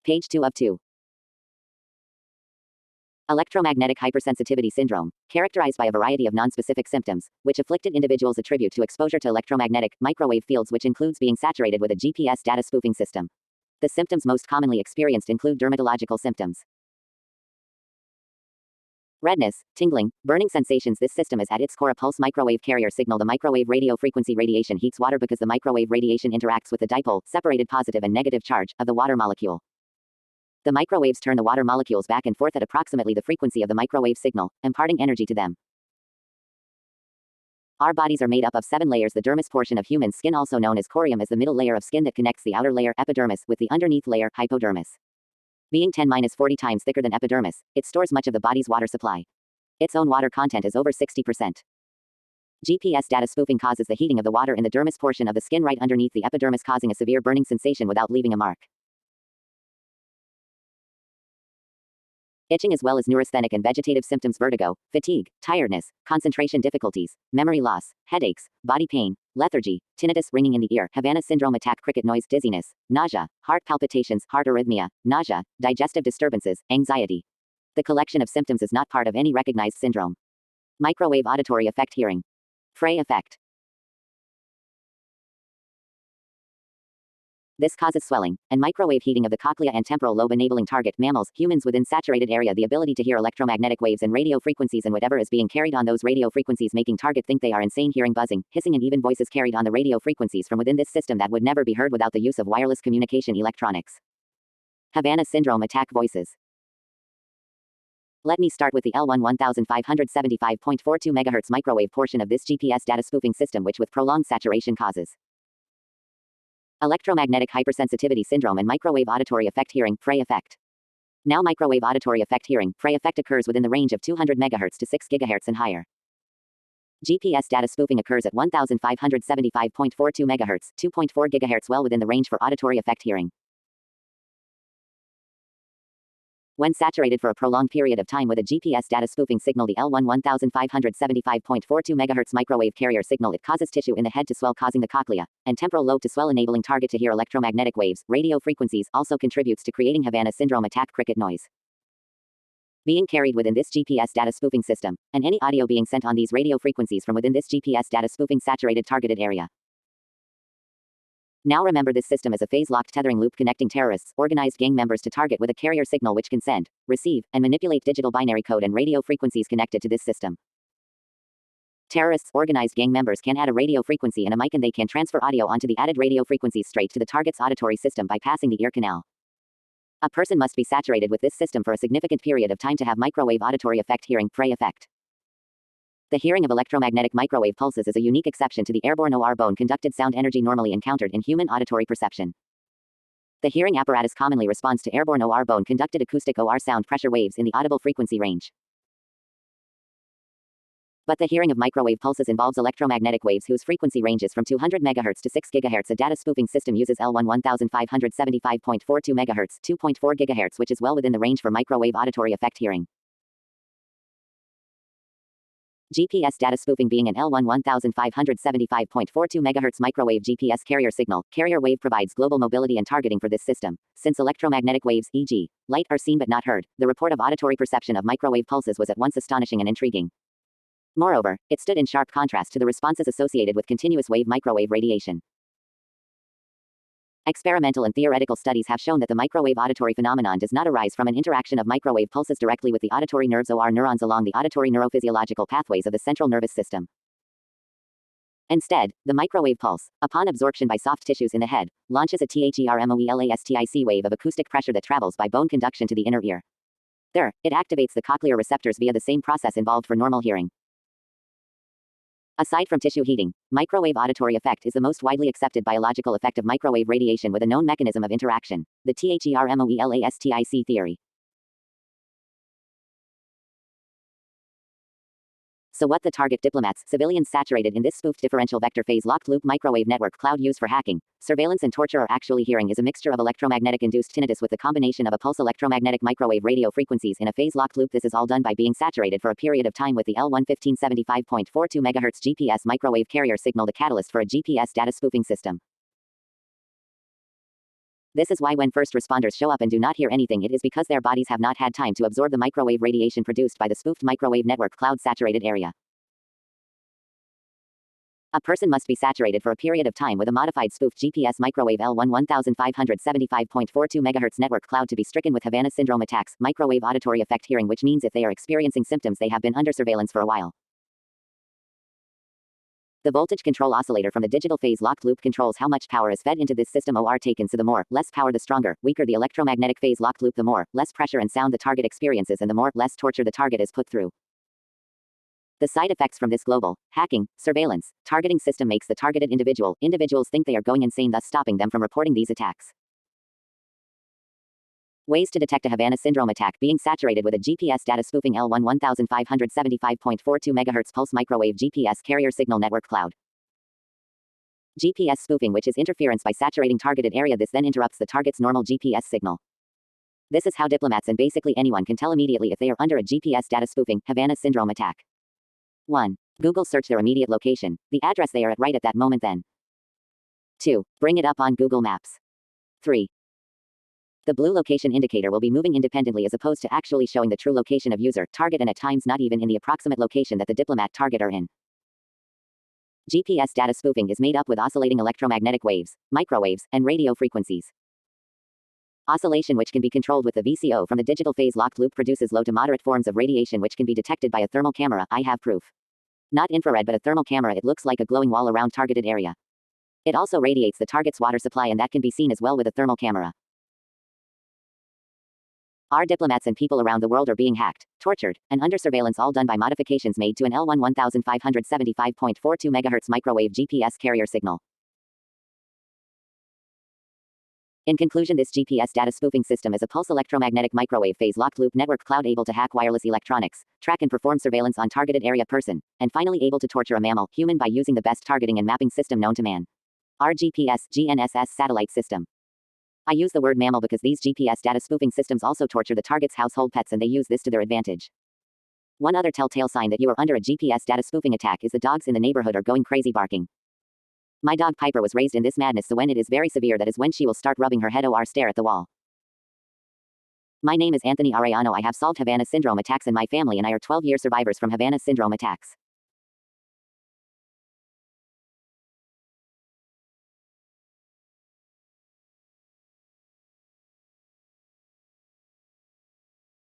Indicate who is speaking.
Speaker 1: Page 2 of 2. Electromagnetic hypersensitivity syndrome, characterized by a variety of nonspecific symptoms, which afflicted individuals attribute to exposure to electromagnetic, microwave fields, which includes being saturated with a GPS data spoofing system. The symptoms most commonly experienced include dermatological symptoms. Redness, tingling, burning sensations. This system is at its core a pulse microwave carrier signal. The microwave radio frequency radiation heats water because the microwave radiation interacts with the dipole, separated positive and negative charge, of the water molecule. The microwaves turn the water molecules back and forth at approximately the frequency of the microwave signal, imparting energy to them. Our bodies are made up of 7 layers. The dermis portion of human skin, also known as corium, is the middle layer of skin that connects the outer layer, epidermis, with the underneath layer, hypodermis. Being 10-40 times thicker than epidermis, it stores much of the body's water supply. Its own water content is over 60%. GPS data spoofing causes the heating of the water in the dermis portion of the skin right underneath the epidermis, causing a severe burning sensation without leaving a mark. Itching, as well as neurasthenic and vegetative symptoms: vertigo, fatigue, tiredness, concentration difficulties, memory loss, headaches, body pain, lethargy, tinnitus, ringing in the ear, HAVANA syndrome, attack, cricket noise, dizziness, nausea, heart palpitations, heart arrhythmia, nausea, digestive disturbances, anxiety. The collection of symptoms is not part of any recognized syndrome. Microwave auditory effect, hearing. Frey effect. This causes swelling and microwave heating of the cochlea and temporal lobe, enabling target mammals, humans within saturated area the ability to hear electromagnetic waves and radio frequencies and whatever is being carried on those radio frequencies, making target think they are insane. Hearing buzzing, hissing, and even voices carried on the radio frequencies from within this system that would never be heard without the use of wireless communication electronics. HAVANA syndrome, attack, voices. Let me start with the L1 1575.42 MHz microwave portion of this GPS data spoofing system, which with prolonged saturation causes electromagnetic hypersensitivity syndrome and microwave auditory effect, hearing, Frey effect. Now, microwave auditory effect, hearing, Frey effect occurs within the range of 200 MHz to 6 GHz and higher. GPS data spoofing occurs at 1575.42 MHz, 2.4 GHz, well within the range for auditory effect, hearing. When saturated for a prolonged period of time with a GPS data spoofing signal, the L1 1575.42 MHz microwave carrier signal, it causes tissue in the head to swell, causing the cochlea and temporal lobe to swell, enabling target to hear electromagnetic waves, radio frequencies, also contributes to creating HAVANA syndrome, attack, cricket noise. Being carried within this GPS data spoofing system, and any audio being sent on these radio frequencies from within this GPS data spoofing saturated targeted area. Now remember, this system is a phase-locked tethering loop connecting terrorists, organized gang members to target with a carrier signal which can send, receive, and manipulate digital binary code and radio frequencies connected to this system. Terrorists, organized gang members can add a radio frequency and a mic, and they can transfer audio onto the added radio frequencies straight to the target's auditory system by passing the ear canal. A person must be saturated with this system for a significant period of time to have microwave auditory effect, hearing, Frey effect. The hearing of electromagnetic microwave pulses is a unique exception to the airborne OR bone conducted sound energy normally encountered in human auditory perception. The hearing apparatus commonly responds to airborne OR bone conducted acoustic OR sound pressure waves in the audible frequency range. But the hearing of microwave pulses involves electromagnetic waves whose frequency ranges from 200 MHz to 6 GHz. A data spoofing system uses L1 1575.42 MHz, 2.4 GHz, which is well within the range for microwave auditory effect, hearing. GPS data spoofing being an L1 1575.42 MHz microwave GPS carrier signal, carrier wave provides global mobility and targeting for this system. Since electromagnetic waves, e.g., light, are seen but not heard, the report of auditory perception of microwave pulses was at once astonishing and intriguing. Moreover, it stood in sharp contrast to the responses associated with continuous wave microwave radiation. Experimental and theoretical studies have shown that the microwave auditory phenomenon does not arise from an interaction of microwave pulses directly with the auditory nerves or neurons along the auditory neurophysiological pathways of the central nervous system. Instead, the microwave pulse, upon absorption by soft tissues in the head, launches a THERMOELASTIC wave of acoustic pressure that travels by bone conduction to the inner ear. There, it activates the cochlear receptors via the same process involved for normal hearing. Aside from tissue heating, microwave auditory effect is the most widely accepted biological effect of microwave radiation with a known mechanism of interaction, the THERMOELASTIC theory. So what the target diplomats, civilians saturated in this spoofed differential vector phase locked loop microwave network cloud use for hacking, surveillance and torture are actually hearing is a mixture of electromagnetic induced tinnitus with the combination of a pulse electromagnetic microwave radio frequencies in a phase locked loop. This is all done by being saturated for a period of time with the L1 1575.42 MHz GPS microwave carrier signal, the catalyst for a GPS data spoofing system. This is why when first responders show up and do not hear anything, it is because their bodies have not had time to absorb the microwave radiation produced by the spoofed microwave network cloud-saturated area. A person must be saturated for a period of time with a modified spoofed GPS microwave L1 1575.42 MHz network cloud to be stricken with HAVANA syndrome attacks, microwave auditory effect hearing, which means if they are experiencing symptoms, they have been under surveillance for a while. The voltage control oscillator from the digital phase locked loop controls how much power is fed into this system or taken, so the more, less power the stronger, weaker the electromagnetic phase locked loop, the more, less pressure and sound the target experiences, and the more, less torture the target is put through. The side effects from this global, hacking, surveillance, targeting system makes the targeted individuals think they are going insane, thus stopping them from reporting these attacks. Ways to detect a HAVANA syndrome attack: being saturated with a GPS data spoofing L1 1575.42 MHz pulse microwave GPS carrier signal network cloud. GPS spoofing, which is interference by saturating targeted area. This then interrupts the target's normal GPS signal. This is how diplomats and basically anyone can tell immediately if they are under a GPS data spoofing HAVANA syndrome attack. 1. Google search their immediate location, the address they are at right at that moment then. 2. Bring it up on Google Maps. 3. The blue location indicator will be moving independently as opposed to actually showing the true location of user, target, and at times not even in the approximate location that the diplomat target are in. GPS data spoofing is made up with oscillating electromagnetic waves, microwaves, and radio frequencies. Oscillation, which can be controlled with the VCO from the digital phase locked loop, produces low to moderate forms of radiation which can be detected by a thermal camera. I have proof. Not infrared but a thermal camera. It looks like a glowing wall around targeted area. It also radiates the target's water supply, and that can be seen as well with a thermal camera. Our diplomats and people around the world are being hacked, tortured, and under surveillance, all done by modifications made to an L1 1575.42 MHz microwave GPS carrier signal. In conclusion, this GPS data spoofing system is a pulse electromagnetic microwave phase locked loop network cloud able to hack wireless electronics, track and perform surveillance on targeted area person, and finally able to torture a mammal, human, by using the best targeting and mapping system known to man. Our GPS GNSS satellite system. I use the word mammal because these GPS data spoofing systems also torture the target's household pets, and they use this to their advantage. One other telltale sign that you are under a GPS data spoofing attack is the dogs in the neighborhood are going crazy barking. My dog Piper was raised in this madness, so when it is very severe, that is when she will start rubbing her head or stare at the wall. My name is Anthony Arellano. I have solved HAVANA syndrome attacks in my family, and I are 12-year survivors from HAVANA syndrome attacks.